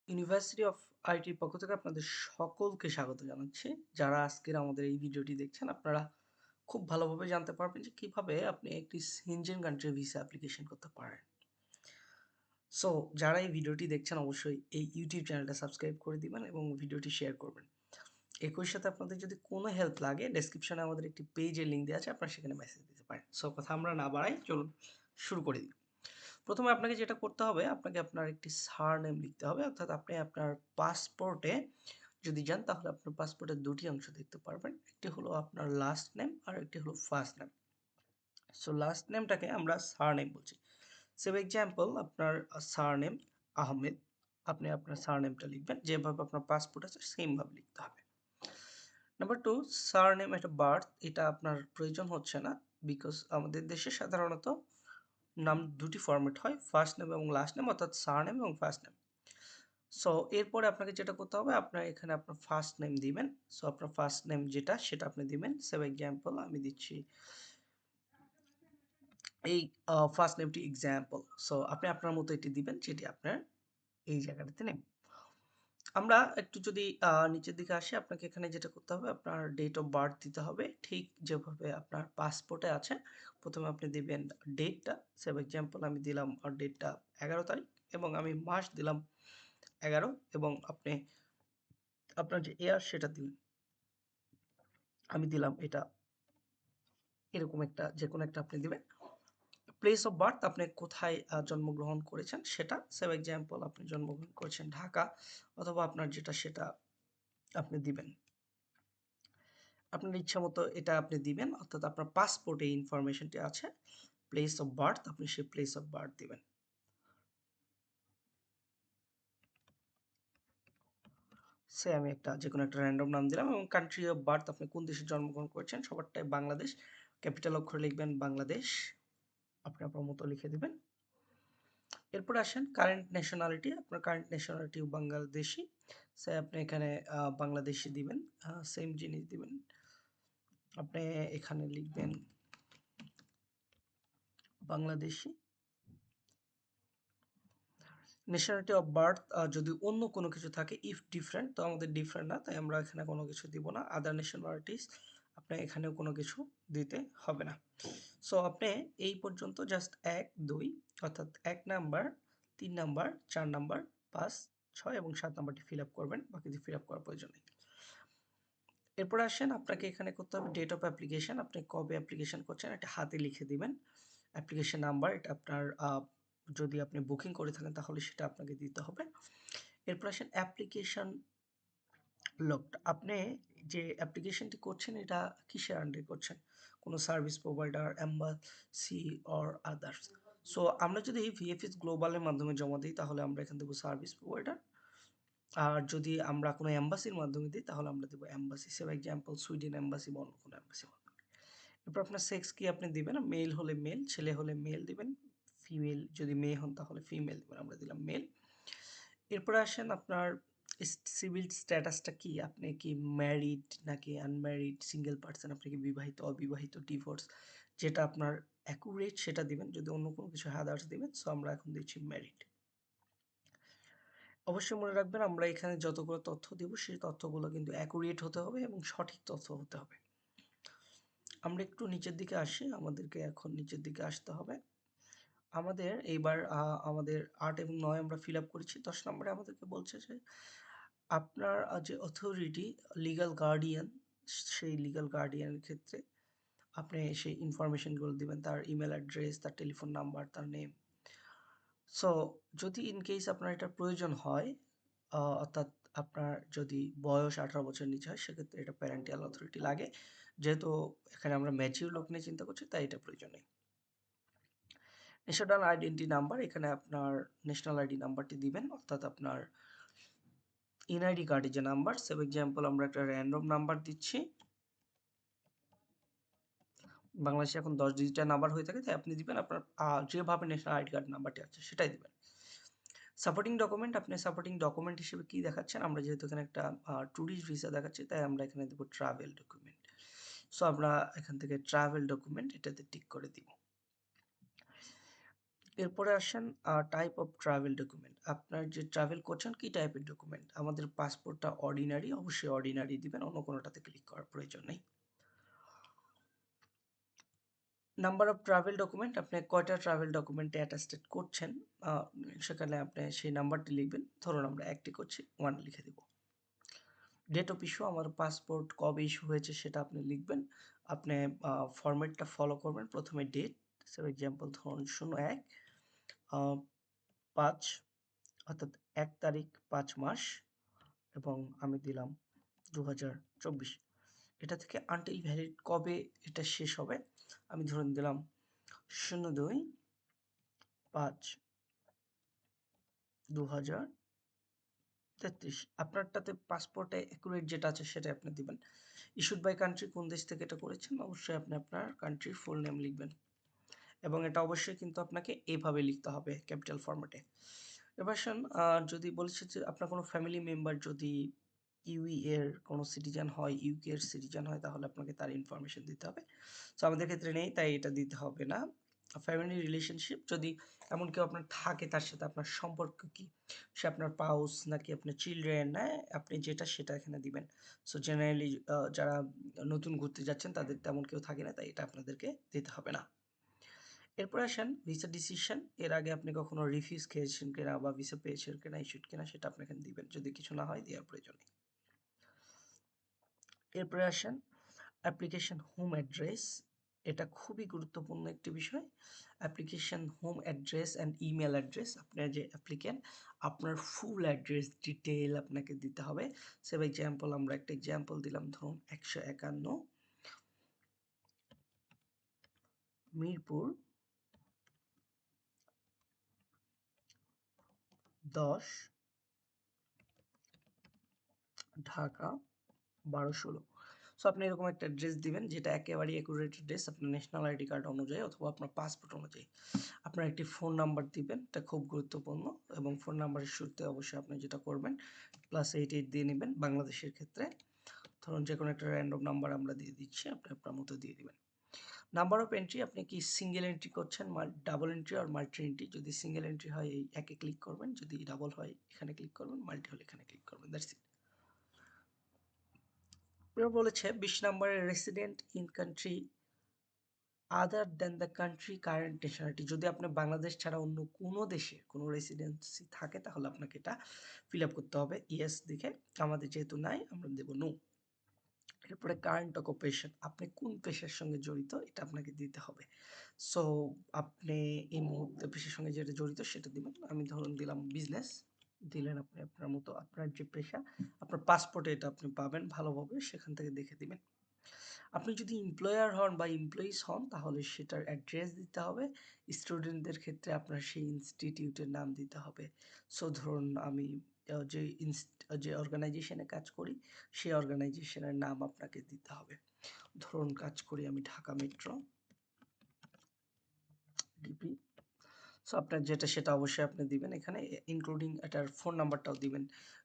University of আইটির পক্ষ থেকে আপনাদের সকলকে স্বাগত জানাচ্ছি। যারা আজকের আমাদের এই ভিডিওটি দেখছেন, আপনারা খুব ভালোভাবে জানতে পারবেন যে কিভাবে আপনি একটি সিনজেন কান্ট্রি ভিসা অ্যাপ্লিকেশন করতে পারেন। সো যারা এই ভিডিওটি দেখছেন অবশ্যই এই ইউটিউব চ্যানেলটা সাবস্ক্রাইব করে দিবেন এবং ভিডিওটি শেয়ার করবেন। একই সাথে আপনাদের যদি কোনো হেল্প লাগে, ডেসক্রিপশনে আমাদের একটি পেজের লিঙ্ক দেওয়া আছে, আপনারা সেখানে মেসেজ দিতে পারেন। সো কথা আমরা না বাড়াই, চলুন শুরু করে দিই। প্রথমে আপনাকে যেটা করতে হবে, আপনাকে আপনার একটি সারনেম লিখতে হবে, অর্থাৎ আপনি আপনার পাসপোর্টে যদি যান তাহলে আপনার পাসপোর্টের দুটি অংশ দেখতে পারবেন। একটি হলো আপনার লাস্ট নেম আর একটি হলো ফার্স্ট নেম। সো লাস্ট নেমটাকে আমরা সারনেম বলছি। সেভ এক্সাম্পল, আপনার সারনেম আহমেদ, আপনি আপনার সারনেমটা লিখবেন, যেভাবে আপনার পাসপোর্ট আছে সেমভাবে লিখতে হবে। নাম্বার টু, সারনেম একটা বার্থ, এটা আপনার প্রয়োজন হচ্ছে না, বিকজ আমাদের দেশে সাধারণত নাম দুটি ফরম্যাট হয়, ফার্স্ট নেম এবং লাস্ট নেম, অর্থাৎ সারনেম এবং ফার্স্ট নেম। সো এরপরে আপনাকে যেটা করতে হবে, আপনার এখানে আপনার ফার্স্ট নেম দিবেন। সো আপনার ফার্স্ট নেম যেটা সেটা আপনি দিবেন। সেভ এক্সাম্পল আমি দিচ্ছি এই ফার্স্ট নেমটি এক্সাম্পল। সো আপনি আপনার মতো এটি দিবেন যেটি আপনার এই জায়গাটাতে নেম। আমরা একটু যদি নিচের দিকে আসি, আপনাকে এখানে যেটা করতে হবে, আপনার ডেট অফ বার্থ দিতে হবে, ঠিক যেভাবে আপনার পাসপোর্টে আছে। প্রথমে আপনি দিবেন ডেটটা। সেভ এক্সাম্পল আমি দিলাম ডেটটা 11 তারিখ এবং আমি মাস দিলাম 11 এবং আপনি আপনার যে ইয়ার সেটা দিলেন। আমি দিলাম এটা, এরকম একটা যে কোনো একটা আপনি দিবেন। প্লেস অফ বার্থ, আপনি কোথায় জন্মগ্রহণ করেছেন সেটা। সেভ এক্সাম্পল আপনি জন্মগ্রহণ করেছেন ঢাকা, অথবা আপনার যেটা সেটা আপনি দিবেন। আপনার ইচ্ছা মতো এটা আপনি দিবেন, অর্থাৎ আপনার পাসপোর্টে এই ইনফরমেশনটি আছে। প্লেস অফ বার্থ, আপনি সেই প্লেস অফ বার্থ দিবেন। সে আমি একটা যে কোনো একটা র্যান্ডম নাম দিলাম এবং কান্ট্রি অফ বার্থ, আপনি কোন দেশে জন্মগ্রহণ করেছেন, সবারটাই বাংলাদেশ, ক্যাপিটাল অক্ষরে লিখবেন বাংলাদেশ, আপনি আপনার মতো লিখে দিবেন। এরপর আসেন কারেন্ট ন্যাশনালিটি, আপনার কারেন্ট ন্যাশনালিটি বাংলাদেশি, সে আপনি এখানে বাংলাদেশি দিবেন, সেম জিনিস দিবেন। আপনি এখানে লিখবেন বাংলাদেশি। ন্যাশনালিটি অফ বার্থ, যদি অন্য কোনো কিছু থাকে, ইফ ডিফারেন্ট, তো আমাদের ডিফারেন্ট না, তাই আমরা এখানে কোনো কিছু দিব না। আদার ন্যাশনালিটিস, আপনার এখানেও কোনো কিছু দিতে হবে না। সো আপনি এই পর্যন্ত জাস্ট 1 2 অর্থাৎ 1 নাম্বার, 3 নাম্বার, 4 নাম্বার, 5 6 এবং 7 নাম্বারটি ফিল আপ করবেন, বাকিটি ফিল আপ করার প্রয়োজন নেই। এরপর আসেন, আপনাকে এখানে করতে হবে ডেট অফ অ্যাপ্লিকেশন, আপনি কবে অ্যাপ্লিকেশন করছেন এটা হাতে লিখে দিবেন। অ্যাপ্লিকেশন নাম্বার, এটা আপনার যদি আপনি বুকিং করে থাকেন তাহলে সেটা আপনাকে দিতে হবে। এরপর আসেন অ্যাপ্লিকেশন লকড, আপনি যে অ্যাপ্লিকেশনটি করছেন এটা কিসের আন্ডারে করছেন, কোনো service provider, embassy or others. So আমরা যদি ভিএফএস গ্লোবালের মাধ্যমে জমা দিই তাহলে আমরা এখান দেবো সার্ভিস প্রোভাইডার, আর যদি আমরা কোনো এম্বাসির মাধ্যমে দিই তাহলে আমরা দেবো embassy. Save example Sweden embassy বা অন্য কোনো এম্বাসি। এরপর আপনার সেক্স কি আপনি দিবেন, মেল হলে মেল, ছেলে হলে মেল দিবেন, ফিমেল যদি মেয়ে হন তাহলে ফিমেল দিবেন, আমরা দিলাম মেল। এরপরে আসেন আপনার সিভিল স্ট্যাটাসটা কি, আপনি কি ম্যারিড নাকি আনম্যারিড, সিঙ্গেল পার্সন, আপনি কি বিবাহিত অবিবাহিত, ডিভোর্স, যেটা আপনার অ্যাকুরেট সেটা দিবেন, যদি অন্য কোনো কিছু আদার্স দিবেন। সো আমরা এখন দিচ্ছি ম্যারিড। অবশ্যই মনে রাখবেন, আমরা এখানে যতগুলো তথ্য দেব সেই তথ্যগুলো কিন্তু অ্যাকুরেট হতে হবে এবং সঠিক তথ্য হতে হবে। আমরা একটু নিচের দিকে আসি, আমাদেরকে এখন নিচের দিকে আসতে হবে। আমাদের এইবার আমাদের 8 এবং 9 আমরা ফিল আপ করেছি। 10 নম্বরে আমাদেরকে বলছে যে আপনার যে অথরিটি, লিগ্যাল গার্ডিয়ান, সেই লিগ্যাল গার্ডিয়ানের ক্ষেত্রে আপনি সেই ইনফরমেশনগুলো দিবেন, তার ইমেল অ্যাড্রেস, তার টেলিফোন নাম্বার, তার নেম। সো যদি ইন কেস আপনার এটার প্রয়োজন হয়, অর্থাৎ আপনার যদি বয়স 18 বছরের নিচে হয়, সেক্ষেত্রে এটা প্যারেন্টাল অথরিটি লাগে। যেহেতু এখানে আমরা ম্যাচিউর লোক নিয়ে চিন্তা করছি, তাই এটা প্রয়োজন নেই। ন্যাশনাল আইডেন্টি নাম্বার, এখানে আপনার ন্যাশনাল আইডি নাম্বারটি দিবেন, অর্থাৎ আপনার এনআইডি কার্ডের যে নাম্বার। সেভ এক্সাম্পল আমরা একটা র্যান্ডম নাম্বার দিচ্ছি। বাংলাদেশে এখন 10 ডিজিটের নাম্বার হয়ে থাকে, তাই আপনি দিবেন আপনার যেভাবে ন্যাশনাল আইডি কার্ড নাম্বারটি আছে সেটাই দিবেন। সাপোর্টিং ডকুমেন্ট, আপনি সাপোর্টিং ডকুমেন্ট হিসেবে কি দেখাচ্ছেন, আমরা যেহেতু এখানে একটা ট্যুরিস্ট ভিসা দেখাচ্ছি তাই আমরা এখানে দেবো ট্রাভেল ডকুমেন্ট। সো আমরা এখান থেকে ট্রাভেল ডকুমেন্ট এটাতে টিক করে দিব। এরপরে আসেন টাইপ অফ ট্রাভেল ডকুমেন্ট। আপনার যে ট্রাভেল করছেন কি টাইপের ডকুমেন্ট? আমাদের পাসপোর্টটা অর্ডিনারি, অবশ্যই অর্ডিনারি দিবেন, অন্য কোনোটাতে ক্লিক করার প্রয়োজন নেই। নাম্বার অফ ট্রাভেল ডকুমেন্ট, আপনি কয়টা ট্রাভেল ডকুমেন্টে অ্যাটাস্টেড করছেন সেখানে আপনি সেই নাম্বারটি লিখবেন। ধরুন আমরা একটি করছি, 1 লিখে দিব। ডেট অফ ইস্যু, আমার পাসপোর্ট কবে ইস্যু হয়েছে সেটা আপনি লিখবেন। আপনি ফরম্যাটটা ফলো করবেন। প্রথমে ডেট, ফর এক্সাম্পল ধরুন 01 5, অর্থাৎ 1 তারিখ 5 মাস, এবং আমি দিলাম 2024। এটা থেকে আনটিল ভ্যালিড কবে এটা শেষ হবে, আমি ধরুন দিলাম 02/5/2033। আপনারটাতে পাসপোর্টে অ্যাকুরেট যেটা আছে সেটা আপনি দিবেন। ইস্যুড বাই কান্ট্রি, কোন দেশ থেকে এটা করেছেন, অবশ্যই আপনি আপনার কান্ট্রির ফুল নেম লিখবেন, এবং এটা অবশ্যই কিন্তু আপনাকে এইভাবে লিখতে হবে ক্যাপিটাল ফরম্যাটে। এবার আসেন, যদি বলেছে যে আপনার কোনো ফ্যামিলি মেম্বার যদি ইউই এর কোনো সিটিজেন হয়, ইউকে এর সিটিজেন হয়, তাহলে আপনাকে তার ইনফরমেশন দিতে হবে। সো আমাদের ক্ষেত্রে নেই, তাই এটা দিতে হবে না। ফ্যামিলি রিলেশনশিপ, যদি এমন কেউ আপনার থাকে, তার সাথে আপনার সম্পর্ক কি, সে আপনার পাউস নাকি আপনার চিলড্রেন, আপনি যেটা সেটা এখানে দিবেন। সো জেনারেলি যারা নতুন ঘুরতে যাচ্ছেন তাদের তেমন কেউ থাকে না, তাই এটা আপনাদেরকে দিতে হবে না। এরপরে আসেন ভিসা ডিসিশন, এর আগে আপনি কখনো রিফিউজ খেয়েছেন কিনা বা ভিসা পেয়েছেন কিনা, ইস্যুড কিনা, সেটা আপনি এখানে দিবেন, যদি কিছু না হয় দেওয়ার প্রয়োজন নেই। এরপরে আসেন অ্যাপ্লিকেশন হোম অ্যাড্রেস, এটা খুবই গুরুত্বপূর্ণ একটি বিষয়। Application home address and email address, আপনার যে অ্যাপ্লিক্যান্ট, আপনার ফুল অ্যাড্রেস ডিটেল আপনাকে দিতে হবে। সে এক্সাম্পল, আমরা একটা এক্সাম্পল দিলাম, ধরুন 151 মিরপুর 10, ঢাকা 12-16। সো আপনি এরকম একটা অ্যাড্রেস দিবেন যেটা একেবারেই অ্যাকুরেট অ্যাড্রেস আপনার ন্যাশনাল আইডি কার্ড অনুযায়ী অথবা আপনার পাসপোর্ট অনুযায়ী। আপনার একটি ফোন নাম্বার দিবেন, এটা খুব গুরুত্বপূর্ণ, এবং ফোন নাম্বারের শুরুতে অবশ্যই আপনি যেটা করবেন +88 দিয়ে নেবেন। বাংলাদেশের ক্ষেত্রে ধরুন যে কোনো একটা র্যান্ডম নাম্বার আমরা দিয়ে দিচ্ছি, আপনি আপনার মতো দিয়ে দিবেন। নাম্বার অফ এন্ট্রি, আপনি কি সিঙ্গেল এন্ট্রি করছেন, ডাবল এন্ট্রি আর মাল্টি এন্ট্রি? যদি সিঙ্গেল এন্ট্রি হয় এই একে ক্লিক করবেন, যদি ডাবল হয় এখানে ক্লিক করবেন, মাল্টি হলে এখানে ক্লিক করবেন, দ্যাটস ইট। এবার বলেছে 20 নম্বরের resident in country other than the country current nationality, যদি আপনি বাংলাদেশ ছাড়া অন্য কোনো দেশে কোনো রেসিডেন্সি থাকে তাহলে আপনাকে এটা ফিল আপ করতে হবে ইয়েস দিকে। আমাদের যেহেতু নাই, আমরা দেব নো। এরপরে কারেন্ট অকুপেশন, আপনি কোন পেশার সঙ্গে জড়িত এটা আপনাকে দিতে হবে। সো আপনি এই মুহূর্তে পেশার সঙ্গে যেটা জড়িত সেটা দিবেন। আমি ধরুন দিলাম বিজনেস, দিলেন আপনি আপনার মতো আপনার যে পেশা, আপনার পাসপোর্টে এটা আপনি পাবেন ভালোভাবে, সেখান থেকে দেখে দিবেন। আপনি যদি এমপ্লয়ার হন বা এমপ্লয়িজ হন তাহলে সেটার অ্যাড্রেস দিতে হবে। স্টুডেন্টদের ক্ষেত্রে আপনার সেই ইনস্টিটিউটের নাম দিতে হবে। সো ধরুন আমি যে অর্গানাইজেশনে কাজ করি সেই অর্গানাইজেশনের নাম আপনাকে দিতে হবে। ধরুন কাজ করি আমি ঢাকা মেট্রো ডিপি। সো আপনার যেটা সেটা অবশ্যই আপনি দিবেন এখানে, ইনক্লুডিং এটার ফোন নাম্বারটাও দিবেন,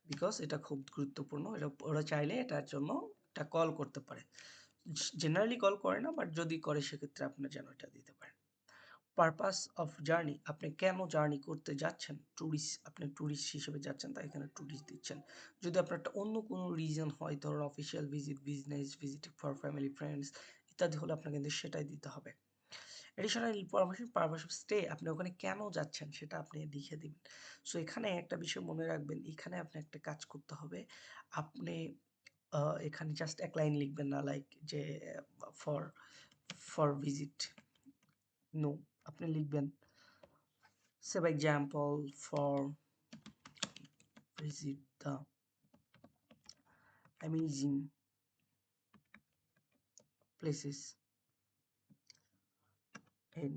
বিকজ এটা খুব গুরুত্বপূর্ণ। এটা ওরা চাইলে এটার জন্য এটা কল করতে পারে। জেনারেলি কল করে না, বাট যদি করে সেক্ষেত্রে আপনি যেন এটা দিতে পারেন। পারপাস অফ জার্নি, আপনি কেন জার্নি করতে যাচ্ছেন, ট্যুরিস্ট, আপনি ট্যুরিস্ট হিসেবে যাচ্ছেন তাই এখানে ট্যুরিস্ট দিচ্ছেন। যদি আপনার একটা অন্য কোনো রিজন হয়, ধরুন official visit, business visit, for family friends ইত্যাদি হলে আপনাকে কিন্তু সেটাই দিতে হবে। Additional information, purpose of stay, আপনি ওখানে কেন যাচ্ছেন সেটা আপনি লিখে দিবেন। সো এখানে একটা বিষয় মনে রাখবেন, এখানে আপনি একটা কাজ করতে হবে। আপনি এখানে জাস্ট এক লাইন লিখবেন না, লাইক যে ফর ফর ভিজিট, নো, আপনি লিখবেন say by example for visit the amazing places in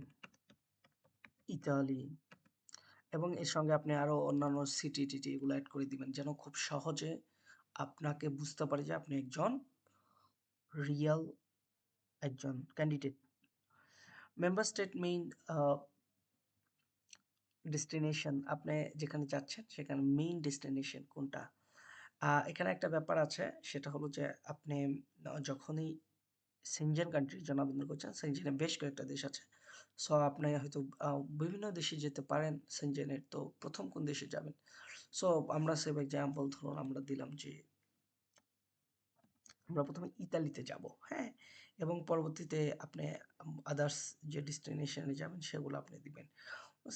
Italy, এবং এর সঙ্গে আপনি আরও অন্যান্য সিটি টিটি এগুলো অ্যাড করে দিবেন, যেন খুব সহজে আপনাকে বুঝতে পারে যে আপনি একজন রিয়েল একজন candidate. Member state main destination, আপনি যেখানে যাচ্ছেন সেখানে মেইন ডেস্টিনেশন কোনটা। এখানে একটা ব্যাপার আছে, সেটা হলো যে আপনি যখনই সেনজেন কান্ট্রির জন্য আবেদন করছেন, সেনজেনে বেশ কয়েকটা দেশ আছে, সো আপনি হয়তো বিভিন্ন দেশে যেতে পারেন সেনজেনের, তো প্রথম কোন দেশে যাবেন? সো আমরা সেভ এক্সাম্পল ধরুন আমরা দিলাম যে আমরা প্রথমে ইতালিতে যাব, হ্যাঁ? এবং পরবর্তীতে আপনি আদার্স যে ডেস্টিনেশনে যাবেন সেগুলো আপনি দিবেন।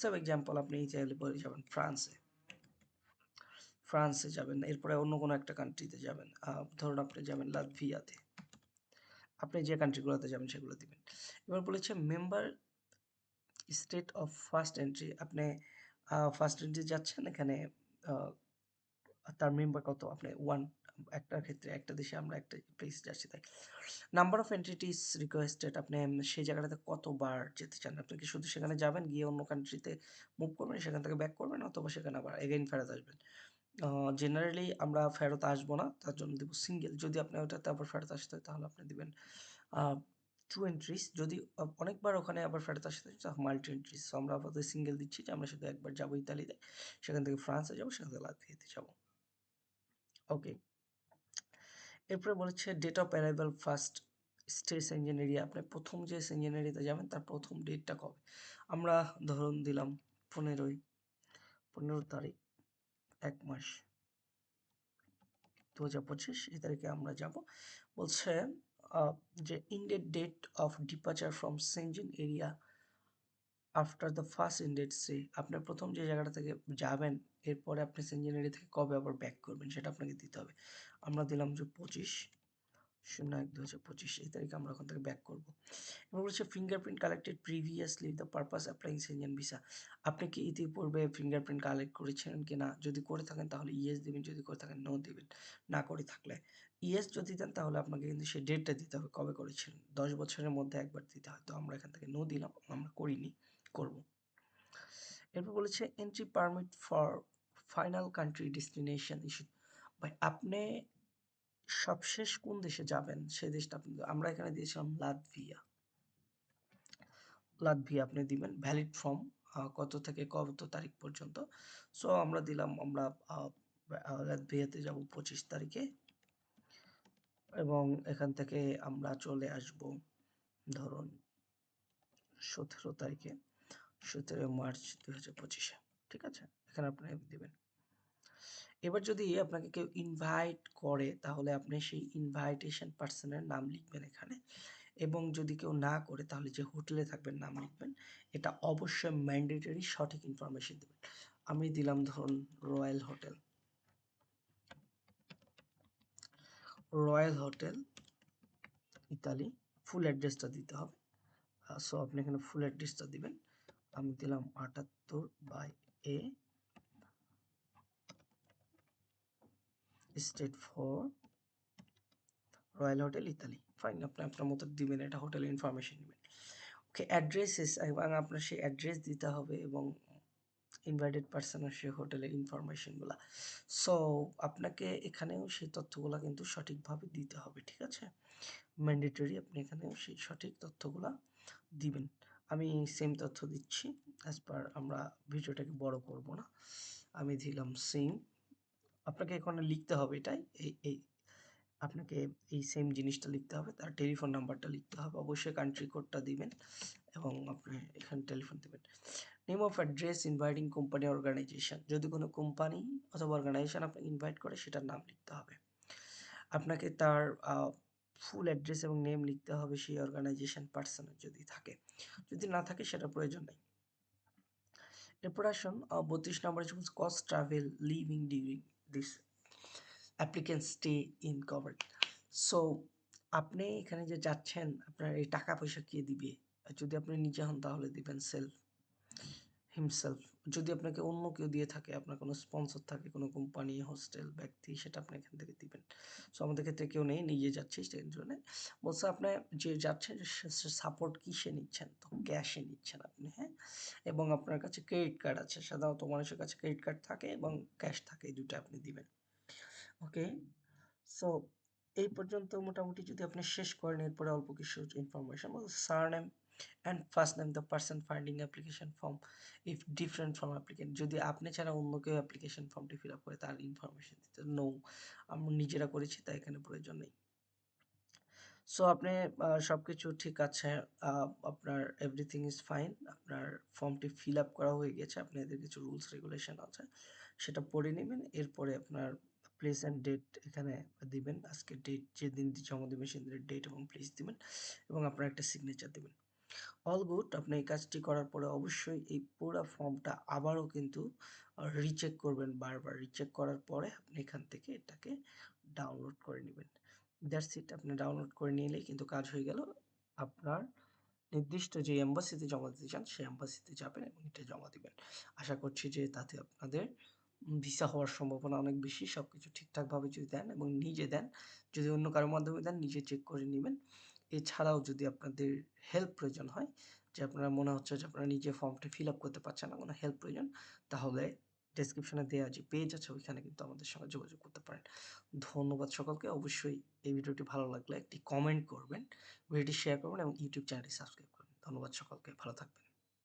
সেভ এক্সাম্পল আপনি চাইলে পরে যাবেন ফ্রান্সে, ফ্রান্সে যাবেন, এরপরে অন্য কোনো একটা কান্ট্রিতে যাবেন। ধরুন আপনি যাবেন লাতভিয়াতে। আপনি যে কান্ট্রিগুলোতে যাবেন সেগুলো দিবেন। এবার বলেছে member state of first entry. আপনি ফার্স্ট এন্ট্রি যাচ্ছেন, এখানে আহ, তার মেম্বার কত? আপনি 1, একটার ক্ষেত্রে একটা দেশে আমরা একটা প্লেস যাচ্ছি তাই। নাম্বার অফ এন্টিটিস রিকোয়েস্টেড, আপনি সেই জায়গাটাতে কতবার যেতে চান? আপনি কি শুধু সেখানে যাবেন, গিয়ে অন্য কান্ট্রিতে মুভ করবেন, সেখান থেকে ব্যাক করবেন, অথবা সেখানে আবার এগেইন ফেরত আসবেন? জেনারেলি আমরা ফেরত আসবো না, তার জন্য দেবো সিঙ্গেল। যদি আপনি ওটাতে আবার ফেরত আসতে হয় তাহলে আপনি দিবেন 2 এন্ট্রিস। যদি অনেকবার ওখানে আবার ফেরত আসতে হয় তাহলে মাল্টি এন্ট্রিস। সো আমরা আপাতত সিঙ্গেল দিচ্ছি যে আমরা শুধু একবার যাবো ইতালিতে, সেখান থেকে ফ্রান্সে যাবো, সেখান থেকে লাতভিয়াতে যাবো। ওকে, এরপরে বলেছে date of arrival first stage engine area. আপনি প্রথম যে ইঞ্জিন এরিয়াতে যাবেন তার প্রথম ডেটটা কবে? আমরা ধরুন দিলাম 15 তারিখ 1 মাস 2025, এই তারিখে আমরা যাব। বলছে যে intended date of departure from Schengen area after the first intended stay. আপনার প্রথম যে জায়গাটা থেকে যাবেন এরপরে আপনি সেনজেন এরিয়া থেকে কবে আবার ব্যাক করবেন সেটা আপনাকে দিতে হবে। আমরা দিলাম যে 25/01/2025, এই তারিখে আমরা ওখান থেকে ব্যাক করবো। এবং বলছে fingerprint collected previously the purpose applying Shenzhen visa. আপনি কি ইতিপূর্বে ফিঙ্গারপ্রিন্ট কালেক্ট করেছিলেন কি না? যদি করে থাকেন তাহলে ইয়েস দিবেন, যদি করে থাকেন নো দিবেন। না করে থাকলে ইয়েস যদি দেন তাহলে আপনাকে কিন্তু সেই ডেটটা দিতে হবে কবে করেছিলেন। 10 বছরের মধ্যে একবার দিতে হয়, তো আমরা এখান থেকে নো দিলাম, আমরা করিনি, করব। এরপর বলেছে entry permit for final country destination issue. ভাই আপনি সবশেষ কোন দেশে যাবেন সেই দেশটা আপনি, আমরা এখানে দিয়েছিলাম লাতভিয়া। লাতভিয়া আপনি দিবেন ভ্যালিড ফ্রম কত থেকে কত তারিখ পর্যন্ত। সো আমরা দিলাম আমরা লাতভিয়াতে যাব 25 তারিখে, এবং এখান থেকে আমরা চলে আসব ধরুন 17 তারিখে, 17 মার্চ 2025-এ। ঠিক আছে, এখানে আপনি দিবেন। এবার যদি আপনাকে কেউ ইনভাইট করে তাহলে আপনি সেই ইনভাইটেশন পার্সনের নাম লিখবেন এখানে, এবং যদি কেউ না করে তাহলে যে হোটেলে থাকবেন নাম লিখবেন। এটা অবশ্যই ম্যান্ডেটরি, সঠিক ইনফরমেশন দেবেন। আমি দিলাম ধরুন royal hotel, royal hotel Italy, full অ্যাড্রেসটা দিতে হবে। সো আপনি এখানে ফুল অ্যাড্রেসটা দিবেন। আমি দিলাম 78/A state for royal hotel Italy. Fine, আপনি আপনার মতো দিবেন, এটা হোটেলের ইনফরমেশন নেবেন। ওকে, অ্যাড্রেসেস এবং আপনার সেই অ্যাড্রেস দিতে হবে এবং ইনভাইটেড পার্সনের সেই হোটেলের ইনফরমেশনগুলো। সো আপনাকে এখানেও সেই তথ্যগুলো কিন্তু সঠিকভাবে দিতে হবে, ঠিক আছে? ম্যান্ডেটরি, আপনি এখানেও সেই সঠিক তথ্যগুলো দিবেন। আমি সেম তথ্য দিচ্ছি অ্যাজ পার, আমরা ভিডিওটাকে বড় করব না। আমি দিলাম সেম, আপনাকে এখানে লিখতে হবে এটাই, এই আপনাকে এই সেম জিনিসটা লিখতে হবে, তার টেলিফোন নাম্বারটা লিখতে হবে, অবশ্যই কান্ট্রি কোডটা দিবেন এবং আপনি এখানে টেলিফোন দেবেন। Name of address inviting company organisation, যদি কোনো কোম্পানি অথবা অর্গানাইজেশন আপনাকে ইনভাইট করে সেটার নাম লিখতে হবে। আপনাকে তার ফুল অ্যাড্রেস এবং নেম লিখতে হবে সেই অর্গানাইজেশন পার্সনের, যদি থাকে। যদি না থাকে সেটা প্রয়োজন নেই। এরপর আসুন 32 নম্বরে, cost travel living during this applicant stay in coverage. So আপনি এখানে যে যাচ্ছেন আপনার এই টাকা পয়সা কে দিবে? যদি আপনি নিজে হন তাহলে দিবেন সেলফ, হিমসেলফ। যদি আপনাকে অন্য কেউ দিয়ে থাকে, আপনার কোনো স্পন্সর থাকে, কোনো কোম্পানি, হোস্টেল, ব্যক্তি, সেটা আপনি এখান থেকে দিবেন। সো আমাদের ক্ষেত্রে কেউ নেই, নিজে যাচ্ছি সেই জন্য বলছে আপনার যে যাচ্ছেন সাপোর্ট কিসে নিচ্ছেন, তো ক্যাশে নিচ্ছেন আপনি, হ্যাঁ? এবং আপনার কাছে ক্রেডিট কার্ড আছে, সাধারণত মানুষের কাছে ক্রেডিট কার্ড থাকে এবং ক্যাশ থাকে, এই দুটো আপনি দিবেন। ওকে, সো এই পর্যন্ত মোটামুটি যদি আপনি শেষ করেন, এরপরে অল্প কিছু information, surname and first name the person finding application form if different from applicant. যদি আপনি ছাড়া অন্য কেউ অ্যাপ্লিকেশন ফর্মটি ফিল আপ করে তার ইনফরমেশন দিতে, নো আমরা নিজেরা করেছি তাই এখানে প্রয়োজন নেই। সো আপনি সবকিছু ঠিক আছে, আপনার এভরিথিং ইজ ফাইন, আপনার ফর্মটি ফিল আপ করা হয়ে গেছে, আপনি এদের কিছু রুলস রেগুলেশন আছে সেটা পড়ে নেবেন। এরপরে আপনার প্লেস অ্যান্ড ডেট এখানে দিবেন, আজকে ডেট যেদিন জমা দেবেন সেদিনের ডেট এবং প্লেস দিবেন এবং আপনার একটা সিগনেচার দিবেন। All good. আপনি এই কাজটি করার পরে অবশ্যই এই পুরা ফর্মটা আবারও কিন্তু রিচেক করবেন, বারবার রিচেক করার পরে আপনি এখান থেকে এটাকে ডাউনলোড করে নেবেন। That's it. আপনি ডাউনলোড করে নিলেই কিন্তু কাজ হয়ে গেল। আপনার নির্দিষ্ট যে এম্বাসিতে জমা দিতে চান সেই এম্বাসিতে যাবেন এবং এটা জমা দিবেন। আশা করছি যে তাতে আপনাদের ভিসা হওয়ার সম্ভাবনা অনেক বেশি। সবকিছু ঠিকঠাকভাবে যদি দেন এবং নিজে দেন, যদি অন্য কারোর মাধ্যমে দেন নিজে চেক করে নিবেন। এছাড়াও যদি আপনাদের হেল্প প্রয়োজন হয়, যে আপনার মনে হচ্ছে যে আপনারা নিজে ফর্মটি ফিল আপ করতে পারছেন না, কোনো হেল্প প্রয়োজন, তাহলে ডেসক্রিপশনে দেওয়া যে পেজ আছে ওইখানে কিন্তু আমাদের সঙ্গে যোগাযোগ করতে পারেন। ধন্যবাদ সকলকে। অবশ্যই এই ভিডিওটি ভালো লাগলে একটি কমেন্ট করবেন, ভিডিওটি শেয়ার করবেন এবং ইউটিউব চ্যানেলটি সাবস্ক্রাইব করবেন। ধন্যবাদ সকলকে, ভালো থাকবেন।